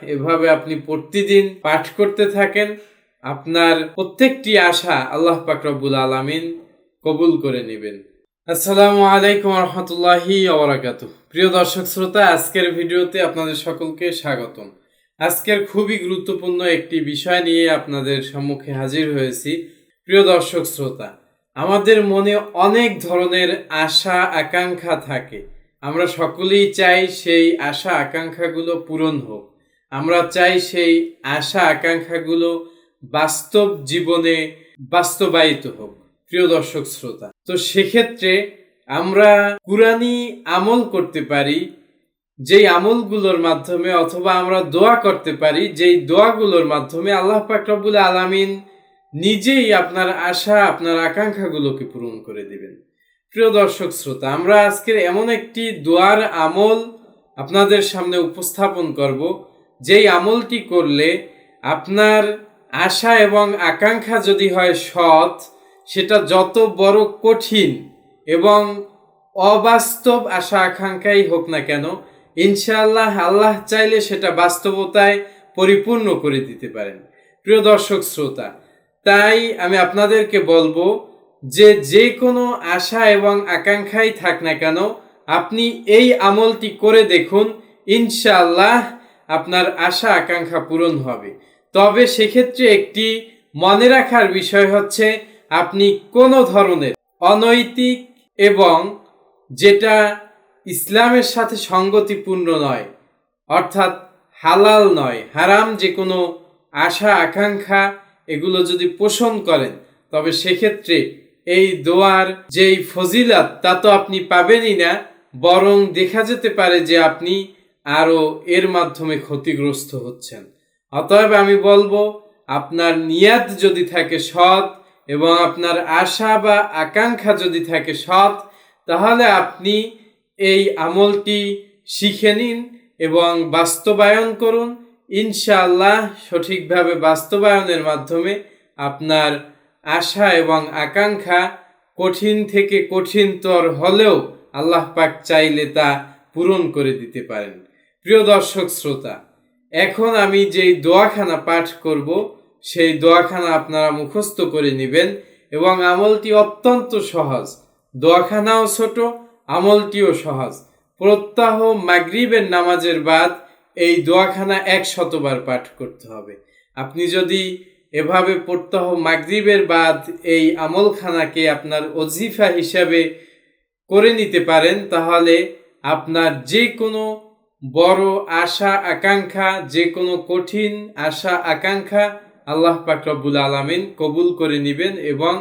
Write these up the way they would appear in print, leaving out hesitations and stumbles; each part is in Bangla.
এভাবে আপনি প্রতিদিন পাঠ করতে থাকেন, আপনার প্রত্যেকটি আশা আল্লাহ পাক রব্বুল আলামিন কবুল করে নেবেন। আসসালামু আলাইকুম ওয়া রাহমাতুল্লাহি ওয়া বারাকাতুহু। প্রিয় দর্শক শ্রোতা, আজকের ভিডিওতে আপনাদের সকলকে স্বাগতম। আজকের খুবই গুরুত্বপূর্ণ একটি বিষয় নিয়ে আপনাদের সম্মুখে হাজির হয়েছি। প্রিয় দর্শক শ্রোতা, আমাদের মনে অনেক ধরনের আশা আকাঙ্ক্ষা থাকে। আমরা সকলেই চাই সেই আশা আকাঙ্ক্ষাগুলো পূরণ হোক। আমরা চাই সেই আশা আকাঙ্ক্ষাগুলো বাস্তব জীবনে বাস্তবায়িত হোক। প্রিয় দর্শক শ্রোতা, তো সেক্ষেত্রে আমরা কুরআনী আমল করতে পারি, যেই আমলগুলোর মাধ্যমে, অথবা আমরা দোয়া করতে পারি যেই দোয়াগুলোর মাধ্যমে আল্লাহ পাক রব্বুল আলামিন নিজেই আপনার আশা আপনার আকাঙ্ক্ষাগুলোকে পূরণ করে দিবেন। প্রিয় দর্শক শ্রোতা, আমরা আজকের এমন একটি দোয়ার আমল আপনাদের সামনে উপস্থাপন করব, যেই আমলটি করলে আপনার আশা এবং আকাঙ্ক্ষা যদি হয় সৎ, সেটা যত বড় কঠিন এবং অবাস্তব আশা আকাঙ্ক্ষাই হোক না কেন, ইনশাআল্লাহ আল্লাহ চাইলে সেটা বাস্তবতায় পরিপূর্ণ করে দিতে পারেন। প্রিয় দর্শক শ্রোতা, তাই আমি আপনাদেরকে বলবো যে কোনো আশা এবং আকাঙ্ক্ষাই থাক না কেন, আপনি এই আমলটি করে দেখুন, ইনশাআল্লাহ আপনার আশা আকাঙ্ক্ষা পূরণ হবে। তবে সেক্ষেত্রে একটি মনে রাখার বিষয় হচ্ছে, আপনি কোনো ধরনের অনৈতিক এবং যেটা ইসলামের সাথে সঙ্গতিপূর্ণ নয়, অর্থাৎ হালাল নয়, হারাম যে কোনো আশা আকাঙ্ক্ষা এগুলো যদি পোষণ করেন, তবে সেক্ষেত্রে এই দোয়ার যেই ফজিলত তা তো আপনি পাবেনই না, বরং দেখা যেতে পারে যে আপনি আরও এর মাধ্যমে ক্ষতিগ্রস্ত হচ্ছেন। অতএব আমি বলবো, আপনার নিয়াত যদি থাকে সৎ এবং আপনার আশা বা আকাঙ্ক্ষা যদি থাকে সৎ, তাহলে আপনি এই আমলটি শিখে নিন এবং বাস্তবায়ন করুন। ইনশাআল্লাহ সঠিকভাবে বাস্তবায়নের মাধ্যমে আপনার আশা এবং আকাঙ্ক্ষা কঠিন থেকে কঠিনতর হলেও আল্লাহ পাক চাইলে তা পূরণ করে দিতে পারেন। প্রিয় দর্শক শ্রোতা, এখন আমি যেই দোয়াখানা পাঠ করব, সেই দোয়াখানা আপনারা মুখস্থ করে নেবেন এবং আমলটি অত্যন্ত সহজ। দোয়াখানাও ছোট, আমলটিও সহজ। প্রত্যহ মাগরিবের নামাজের বাদ এই দোয়াখানা 100 বার পাঠ করতে হবে। আপনি যদি এভাবে প্রত্যহ মাগরিবের বাদ এই আমলখানাকে আপনার ওজিফা হিসাবে করে নিতে পারেন, তাহলে আপনার যে কোনো বড় আশা আকাঙ্ক্ষা, যে কোনো কঠিন আশা আকাঙ্ক্ষা আল্লাহ পাক রব্বুল আলামিন কবুল করে নেবেন এবং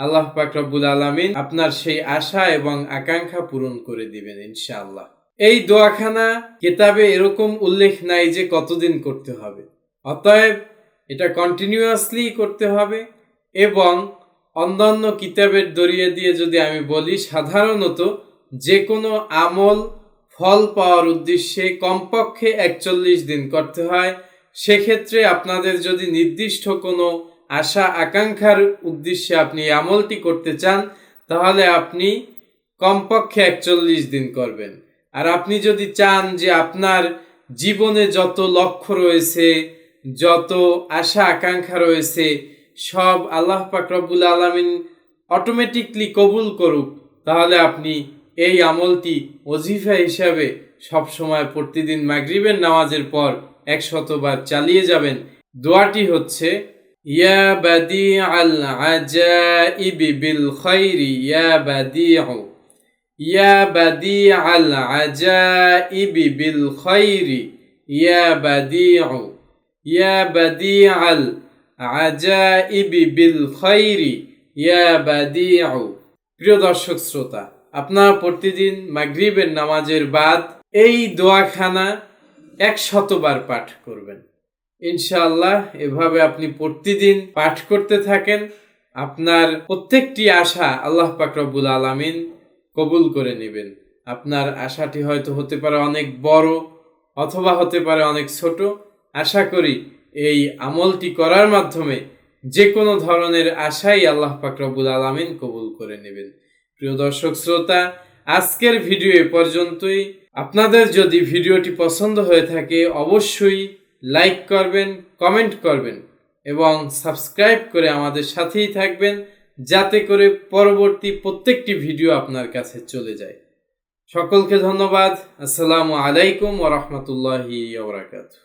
আল্লাহ পাক রব্বুল আলামিন আপনার সেই আশা এবং আকাঙ্ক্ষা পূরণ করে দিবেন ইনশাআল্লাহ। এই দোয়াখানা কিতাবে এরকম উল্লেখ নাই যে কতদিন করতে হবে, অতএব এটা কন্টিনিউয়াসলি করতে হবে। এবং অন্যান্য কিতাবের দরিয়া দিয়ে যদি আমি বলি, সাধারণত যে কোনো আমল ফল পাওয়ার উদ্দেশ্যে কমপক্ষে 41 দিন করতে হয়। সেক্ষেত্রে আপনাদের যদি নির্দিষ্ট কোনো আশা আকাঙ্ক্ষার উদ্দেশ্যে আপনি আমলটি করতে চান, তাহলে আপনি কমপক্ষে 41 দিন করবেন। আর আপনি যদি চান যে আপনার জীবনে যত লক্ষ্য রয়েছে, যত আশা আকাঙ্ক্ষা রয়েছে, সব আল্লাহ পাক রব্বুল আলামিন অটোমেটিকলি কবুল করুক, তাহলে আপনি এই আমলটি ওজিফা হিসাবে সবসময় প্রতিদিন মাগরিবের নামাজের পর 100 বার চালিয়ে যাবেন। দোয়াটি হচ্ছে, ইয়া বাদিআল আজাইবি বিল খাইরি ইয়া বাদিউ, ইয়া বাদিআল আজাইবি বিল খাইরি ইয়া বাদিউ, ইয়া বাদিআল আজাইবি বিল খাইরি ইয়া বাদিউ। প্রিয় দর্শক শ্রোতা, আপনারা প্রতিদিন মাগরিবের নামাজের বাদ এই দোয়াখানা 100 বার পাঠ করবেন ইনশাআল্লাহ। এভাবে আপনি প্রতিদিন পাঠ করতে থাকেন, আপনার প্রত্যেকটি আশা আল্লাহ পাক রব্বুল আলামিন কবুল করে নেবেন। আপনার আশাটি হয়তো হতে পারে অনেক বড়, অথবা হতে পারে অনেক ছোট। আশা করি এই আমলটি করার মাধ্যমে যে কোনো ধরনের আশাই আল্লাহ পাক রব্বুল আলামিন কবুল করে নেবেন। প্রিয় দর্শক শ্রোতা, আজকের ভিডিও এ পর্যন্তই। আপনাদের যদি ভিডিওটি পছন্দ হয়ে থাকে, অবশ্যই লাইক করবেন, কমেন্ট করবেন এবং সাবস্ক্রাইব করে আমাদের সাথেই থাকবেন, যাতে করে পরবর্তী প্রত্যেকটি ভিডিও আপনার কাছে চলে যায়। সকলকে ধন্যবাদ। আসসালামু আলাইকুম ওয়া রাহমাতুল্লাহি ওয়া বারাকাতুহু।